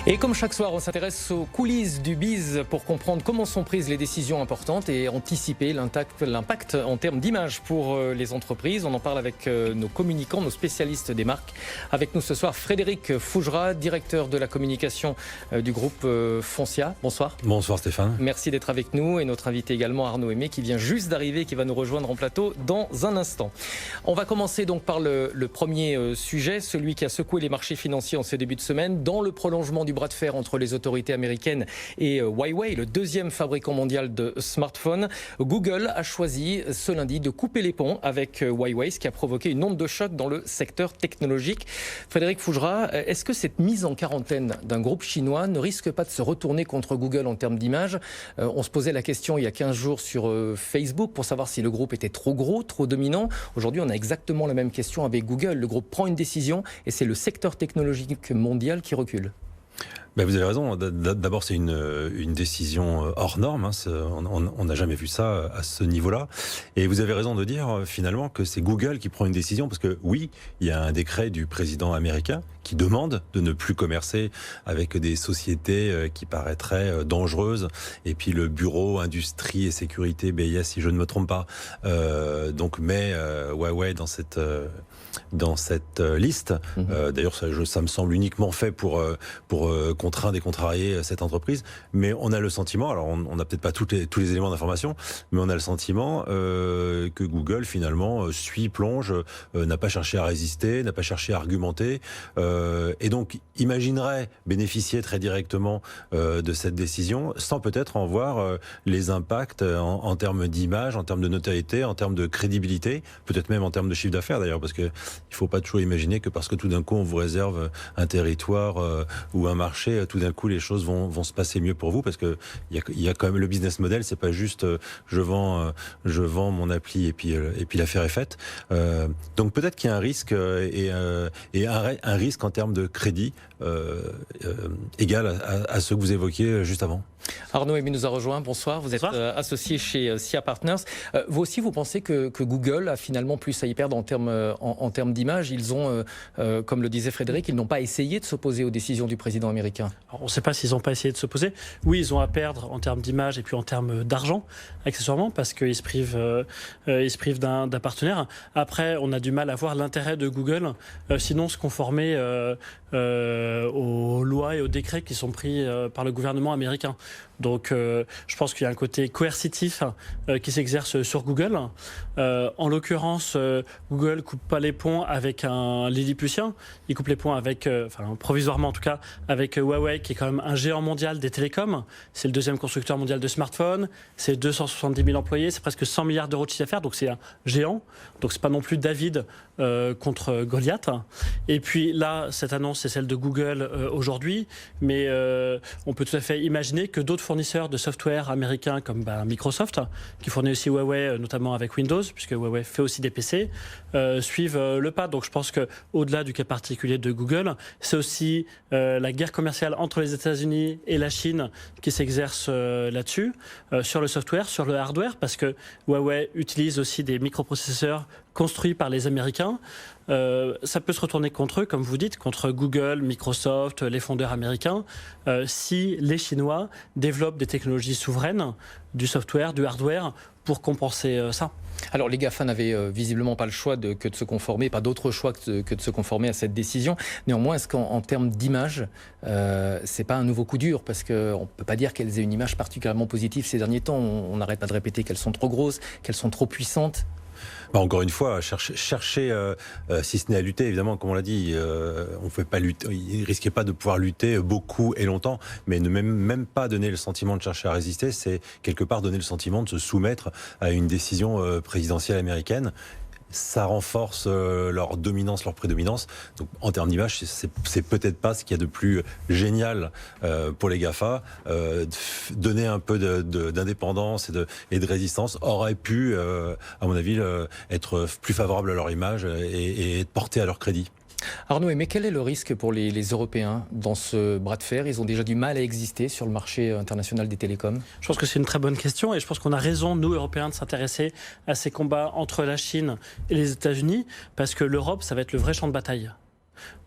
Et comme chaque soir, on s'intéresse aux coulisses du biz pour comprendre comment sont prises les décisions importantes et anticiper l'impact en termes d'image pour les entreprises. On en parle avec nos communicants, nos spécialistes des marques. Avec nous ce soir, Frédéric Fougera, directeur de la communication du groupe Foncia. Bonsoir. Bonsoir Stéphane. Merci d'être avec nous. Et notre invité également, Arnaud Aimé, qui vient juste d'arriver, qui va nous rejoindre en plateau dans un instant. On va commencer donc par le premier sujet, celui qui a secoué les marchés financiers en ce début de semaine, dans le prolongement du bras de fer entre les autorités américaines et Huawei, le deuxième fabricant mondial de smartphones. Google a choisi ce lundi de couper les ponts avec Huawei, ce qui a provoqué une onde de choc dans le secteur technologique. Frédéric Fougera, est-ce que cette mise en quarantaine d'un groupe chinois ne risque pas de se retourner contre Google en termes d'image ? On se posait la question il y a 15 jours sur Facebook pour savoir si le groupe était trop gros, trop dominant. Aujourd'hui, on a exactement la même question avec Google. Le groupe prend une décision et c'est le secteur technologique mondial qui recule. Ben vous avez raison. D'abord, c'est une décision hors norme. On n'a jamais vu ça à ce niveau-là. Et vous avez raison de dire finalement que c'est Google qui prend une décision parce que oui, il y a un décret du président américain qui demande de ne plus commercer avec des sociétés qui paraîtraient dangereuses. Et puis le bureau industrie et sécurité BIS, si je ne me trompe pas, donc met Huawei dans cette liste. D'ailleurs, ça me semble uniquement fait pour contraindre et contrarier cette entreprise. Mais on a le sentiment, alors on n'a peut-être pas tous les éléments d'information, mais on a le sentiment que Google finalement plonge, n'a pas cherché à résister, n'a pas cherché à argumenter, et donc imaginerait bénéficier très directement de cette décision, sans peut-être en voir les impacts en termes d'image, en termes de notoriété, en termes de crédibilité, peut-être même en termes de chiffre d'affaires d'ailleurs, parce que il ne faut pas toujours imaginer que parce que tout d'un coup on vous réserve un territoire ou un marché, tout d'un coup les choses vont se passer mieux pour vous, parce que il y a quand même le business model, c'est pas juste je vends mon appli et puis l'affaire est faite. Donc peut-être qu'il y a un risque et un risque en termes de crédit égal à ce que vous évoquiez juste avant. Arnaud Aimé nous a rejoint, bonsoir, vous êtes associé chez SIA Partners. Vous aussi, vous pensez que Google a finalement plus à y perdre en termes d'image? Ils ont, comme le disait Frédéric, ils n'ont pas essayé de s'opposer aux décisions du président américain. Alors, on ne sait pas s'ils n'ont pas essayé de s'opposer. Oui, ils ont à perdre en termes d'image et puis en termes d'argent, accessoirement, parce qu'ils se privent d'un partenaire. Après, on a du mal à voir l'intérêt de Google, sinon se conformer aux lois et aux décrets qui sont pris par le gouvernement américain. Donc je pense qu'il y a un côté coercitif qui s'exerce sur Google. En l'occurrence, Google coupe pas les ponts avec un Lilliputien, il coupe les ponts avec, provisoirement en tout cas, avec Huawei, qui est quand même un géant mondial des télécoms. C'est le deuxième constructeur mondial de smartphones, c'est 270 000 employés, c'est presque 100 milliards d'euros de chiffre d'affaires, donc c'est un géant. Donc c'est pas non plus David contre Goliath. Et puis là, cette annonce, c'est celle de Google aujourd'hui, mais on peut tout à fait imaginer que d'autres fournisseurs de software américains comme Microsoft, qui fournit aussi Huawei, notamment avec Windows, puisque Huawei fait aussi des PC, suivent le pas. Donc je pense qu'au-delà du cas particulier de Google, c'est aussi la guerre commerciale entre les États-Unis et la Chine qui s'exerce là-dessus, sur le software, sur le hardware, parce que Huawei utilise aussi des microprocesseurs construits par les Américains. Ça peut se retourner contre eux, comme vous dites, contre Google, Microsoft, les fondeurs américains, si les Chinois développent des technologies souveraines, du software, du hardware, pour compenser ça. Alors les GAFA n'avaient visiblement pas le choix que de se conformer, pas d'autre choix que de se conformer à cette décision. Néanmoins, est-ce qu'en termes d'image, c'est pas un nouveau coup dur? Parce qu'on ne peut pas dire qu'elles aient une image particulièrement positive ces derniers temps. On n'arrête pas de répéter qu'elles sont trop grosses, qu'elles sont trop puissantes. Encore une fois, chercher si ce n'est à lutter, évidemment, comme on l'a dit, on ne pouvait pas lutter, il ne risquait pas de pouvoir lutter beaucoup et longtemps, mais ne même pas donner le sentiment de chercher à résister, c'est quelque part donner le sentiment de se soumettre à une décision présidentielle américaine. Ça renforce leur dominance, leur prédominance. Donc, en termes d'image, c'est peut-être pas ce qu'il y a de plus génial pour les GAFA. Donner un peu d'indépendance et de résistance aurait pu, à mon avis, être plus favorable à leur image et être porté à leur crédit. Arnaud, mais quel est le risque pour les Européens dans ce bras de fer? Ils ont déjà du mal à exister sur le marché international des télécoms. Je pense que c'est une très bonne question et je pense qu'on a raison, nous, Européens, de s'intéresser à ces combats entre la Chine et les États-Unis parce que l'Europe, ça va être le vrai champ de bataille.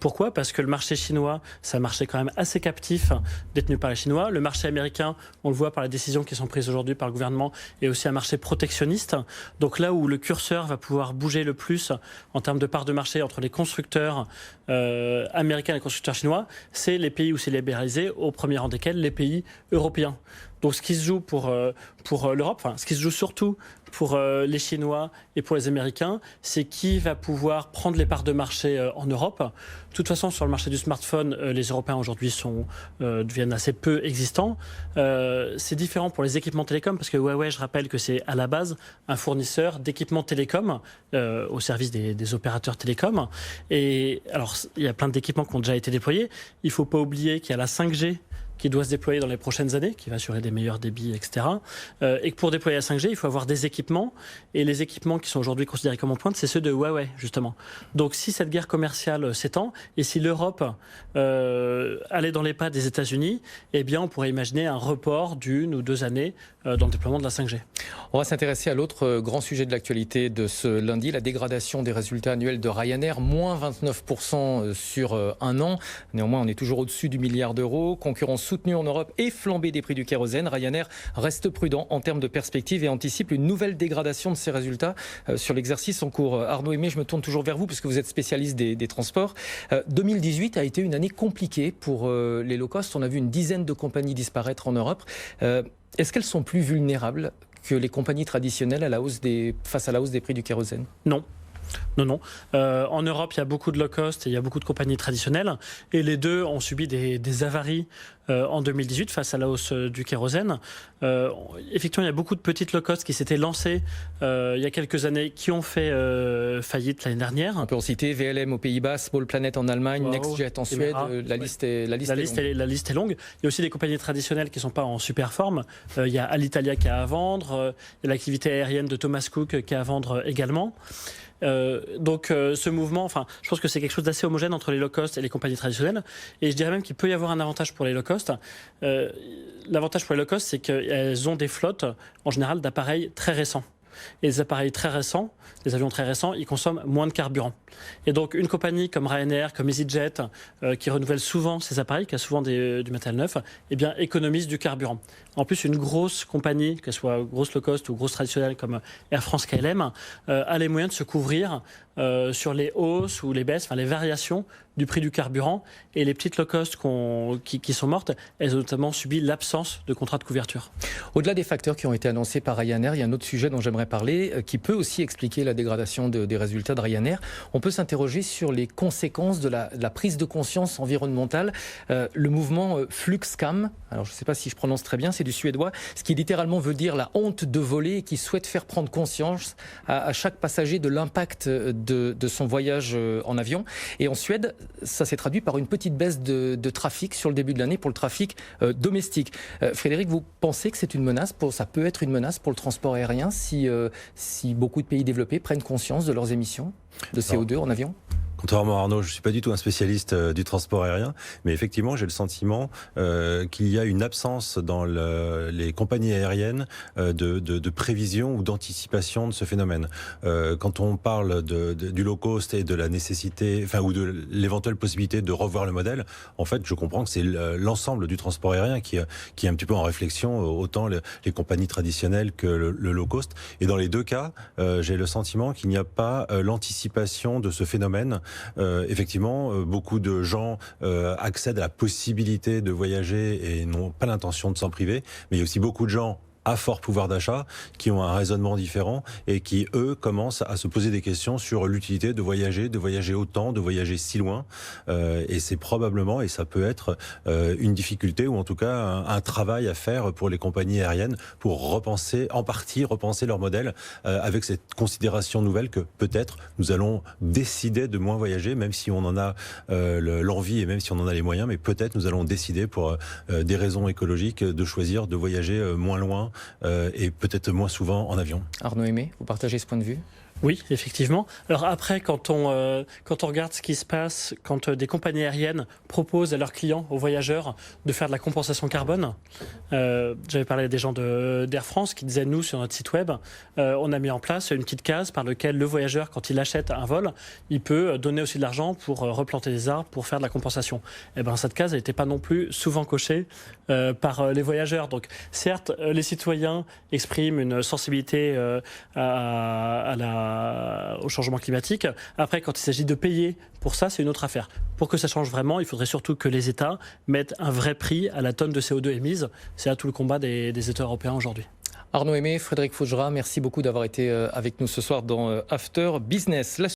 Pourquoi ? Parce que le marché chinois, c'est un marché quand même assez captif, détenu par les Chinois. Le marché américain, on le voit par les décisions qui sont prises aujourd'hui par le gouvernement, est aussi un marché protectionniste. Donc là où le curseur va pouvoir bouger le plus en termes de part de marché entre les constructeurs américains et les constructeurs chinois, c'est les pays où c'est libéralisé, au premier rang desquels les pays européens. Donc ce qui se joue pour l'Europe, enfin ce qui se joue surtout pour les Chinois et pour les Américains, c'est qui va pouvoir prendre les parts de marché en Europe. De toute façon, sur le marché du smartphone, les Européens aujourd'hui deviennent assez peu existants. C'est différent pour les équipements télécoms, parce que Huawei, je rappelle que c'est à la base un fournisseur d'équipements télécoms au service des opérateurs télécoms. Et alors, il y a plein d'équipements qui ont déjà été déployés. Il ne faut pas oublier qu'il y a la 5G qui doit se déployer dans les prochaines années, qui va assurer des meilleurs débits, etc. Et que pour déployer la 5G, il faut avoir des équipements. Et les équipements qui sont aujourd'hui considérés comme en pointe, c'est ceux de Huawei, justement. Donc si cette guerre commerciale s'étend, et si l'Europe allait dans les pas des États-Unis, eh bien on pourrait imaginer un report d'1 ou 2 années dans le déploiement de la 5G. On va s'intéresser à l'autre grand sujet de l'actualité de ce lundi, la dégradation des résultats annuels de Ryanair, moins 29% sur un an. Néanmoins, on est toujours au-dessus du milliard d'euros. Concurrence soutenue en Europe et flambée des prix du kérosène. Ryanair reste prudent en termes de perspective et anticipe une nouvelle dégradation de ses résultats sur l'exercice en cours. Arnaud Aimé, je me tourne toujours vers vous puisque vous êtes spécialiste des transports. 2018 a été une année compliquée pour les low cost. On a vu une dizaine de compagnies disparaître en Europe. Est-ce qu'elles sont plus vulnérables que les compagnies traditionnelles face à la hausse des prix du kérosène ? Non. Non. En Europe, il y a beaucoup de low cost et il y a beaucoup de compagnies traditionnelles. Et les deux ont subi des avaries en 2018 face à la hausse du kérosène. Effectivement, il y a beaucoup de petites low cost qui s'étaient lancées il y a quelques années, qui ont fait faillite l'année dernière. On peut en citer VLM aux Pays-Bas, Small Planet en Allemagne, wow, NextJet en Suède. La liste est longue. Il y a aussi des compagnies traditionnelles qui ne sont pas en super forme. Il y a Alitalia qui a à vendre. Il y a l'activité aérienne de Thomas Cook qui a à vendre également. Donc ce mouvement, je pense que c'est quelque chose d'assez homogène entre les low cost et les compagnies traditionnelles, et je dirais même qu'il peut y avoir un avantage pour les low cost. L'avantage pour les low cost, c'est qu'elles ont des flottes en général d'appareils très récents. Et les appareils très récents, les avions très récents, ils consomment moins de carburant. Et donc une compagnie comme Ryanair, comme EasyJet, qui renouvelle souvent ses appareils, qui a souvent du matériel neuf, eh bien économise du carburant. En plus, une grosse compagnie, qu'elle soit grosse low cost ou grosse traditionnelle comme Air France KLM, a les moyens de se couvrir sur les hausses ou les baisses, les variations du prix du carburant. Et les petites low cost qui sont mortes, elles ont notamment subi l'absence de contrat de couverture. Au-delà des facteurs qui ont été annoncés par Ryanair, il y a un autre sujet dont j'aimerais parler, qui peut aussi expliquer la dégradation des résultats de Ryanair. On peut s'interroger sur les conséquences de la prise de conscience environnementale. Le mouvement FluxCam, alors je ne sais pas si je prononce très bien, c'est du suédois, ce qui littéralement veut dire la honte de voler, et qui souhaite faire prendre conscience à chaque passager de l'impact de son voyage en avion. Et en Suède, ça s'est traduit par une petite baisse de trafic sur le début de l'année pour le trafic domestique. Frédéric, vous pensez que c'est une menace, ça peut être une menace pour le transport aérien si beaucoup de pays développés prennent conscience de leurs émissions de CO2 en avion ? Contrairement à Arnaud, je ne suis pas du tout un spécialiste du transport aérien, mais effectivement, j'ai le sentiment qu'il y a une absence dans les compagnies aériennes de prévision ou d'anticipation de ce phénomène. Quand on parle du low cost et de la nécessité, ou de l'éventuelle possibilité de revoir le modèle, en fait, je comprends que c'est l'ensemble du transport aérien qui est un petit peu en réflexion, autant les compagnies traditionnelles que le low cost. Et dans les deux cas, j'ai le sentiment qu'il n'y a pas l'anticipation de ce phénomène. Effectivement, beaucoup de gens accèdent à la possibilité de voyager et n'ont pas l'intention de s'en priver, mais il y a aussi beaucoup de gens à fort pouvoir d'achat, qui ont un raisonnement différent et qui, eux, commencent à se poser des questions sur l'utilité de voyager autant, de voyager si loin. Et c'est probablement, et ça peut être une difficulté, ou en tout cas un travail à faire pour les compagnies aériennes pour repenser leur modèle avec cette considération nouvelle que peut-être nous allons décider de moins voyager, même si on en a l'envie et même si on en a les moyens, mais peut-être nous allons décider pour des raisons écologiques de choisir de voyager moins loin et peut-être moins souvent en avion. Arnaud Aimé, vous partagez ce point de vue ? Oui, effectivement. Alors après, quand on regarde ce qui se passe, quand des compagnies aériennes proposent à leurs clients, aux voyageurs, de faire de la compensation carbone, j'avais parlé à des gens d'Air France qui disaient, nous, sur notre site web, on a mis en place une petite case par laquelle le voyageur, quand il achète un vol, il peut donner aussi de l'argent pour replanter des arbres, pour faire de la compensation. Et ben, cette case n'était pas non plus souvent cochée par les voyageurs. Donc certes, les citoyens expriment une sensibilité au changement climatique. Après, quand il s'agit de payer pour ça, c'est une autre affaire. Pour que ça change vraiment, il faudrait surtout que les États mettent un vrai prix à la tonne de CO2 émise. C'est là tout le combat des États européens aujourd'hui. Arnaud Aimé, Frédéric Faugerat, merci beaucoup d'avoir été avec nous ce soir dans After Business.